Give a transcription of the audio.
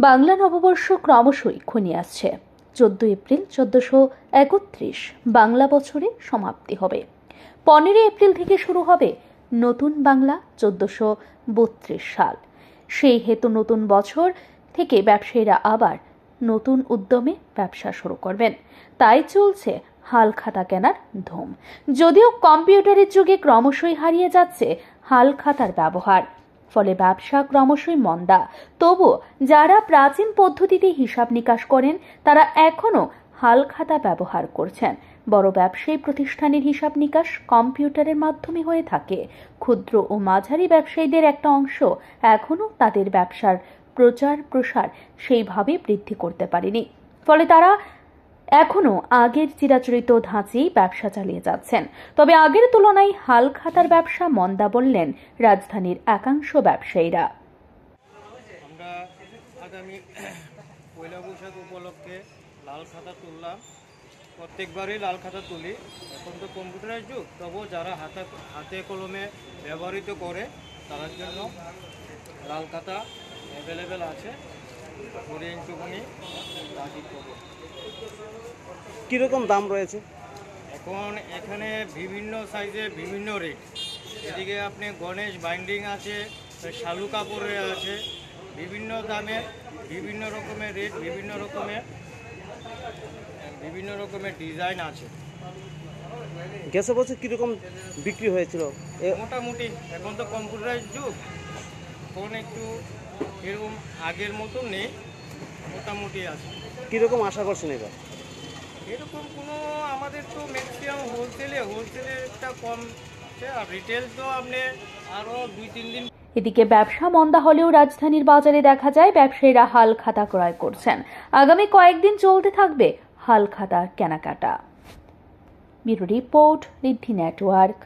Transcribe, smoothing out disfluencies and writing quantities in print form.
বাংলা নববর্ষ ক্রমশই ঘনিয়ে আসছে। 14 এপ্রিল 1431 বাংলা বছরের সমাপ্তি হবে। 15 এপ্রিল থেকে শুরু হবে নতুন বাংলা 1432 সাল। সেই হেতু নতুন বছর থেকে ব্যবসায়ীরা আবার নতুন উদ্যমে ব্যবসা শুরু করবেন। তাই চলছে হালখাতা কেনার ধুম। যদিও কম্পিউটারের যুগে ক্রমশই হারিয়ে যাচ্ছে হালখাতার ব্যবহার, ফলে ব্যবসা ক্রমশই মন্দা। তবু যারা প্রাচীন পদ্ধতিতে হিসাব নিকাশ করেন তারা এখনো হালখাতা ব্যবহার করছেন। বড় ব্যবসায়ী প্রতিষ্ঠানের হিসাব নিকাশ কম্পিউটারের মাধ্যমে হয়ে থাকে। ক্ষুদ্র ও মাঝারি ব্যবসায়ীদের একটা অংশ এখনো তাদের ব্যবসার প্রচার প্রসার সেইভাবে বৃদ্ধি করতে পারেনি, ফলে তারা এখনো আগের চিরাচরিত ধাঁচেই ব্যবসা চালিয়ে যাচ্ছেন। তবে আগের তুলনায় হালখাতার ব্যবসা মন্দা বললেন রাজধানীর একাংশ ব্যবসায়ীরা। আমরা আগামী পয়লা বৈশাখ উপলক্ষে লাল খাতা তুললাম। প্রত্যেকবারই লাল খাতা তুলি। এখন তো কম্পিউটারের যুগ, তবুও যারা হাতে কলমে ব্যবহৃত করে তাদের জন্য লাল খাতা অ্যাভেলেবেল আছে। কীরকম দাম রয়েছে? এখন এখানে বিভিন্ন সাইজে বিভিন্ন রেট। এদিকে আপনি গণেশ বাইন্ডিং আছে, শালু কাপড়ের আছে, বিভিন্ন দামে বিভিন্ন রকমের রেট, বিভিন্ন রকমের ডিজাইন আছে। গেছে বছর কীরকম বিক্রি হয়েছিল? মোটামুটি এখন তো কম্পিউটারের যুগ, এখন একটু এরকম আগের মতো নেই, মোটামুটি আছে। কীরকম আশা করছেন এবার? এরকম কোনো আমাদের তো ম্যাক্সিমাম হোলসেলেরটা কম, আর রিটেল তো আপনি আরও 2-3 দিন। এদিকে ব্যবসা মন্দা হলেও রাজধানীর বাজারে দেখা যায় ব্যবসায়ীরা হালখাতা ক্রয় করছেন। আগামী কয়েকদিন চলতে থাকবে হালখাতার কেনাকাটা। ব্যুরো রিপোর্ট, ঋদ্ধি নেটওয়ার্ক।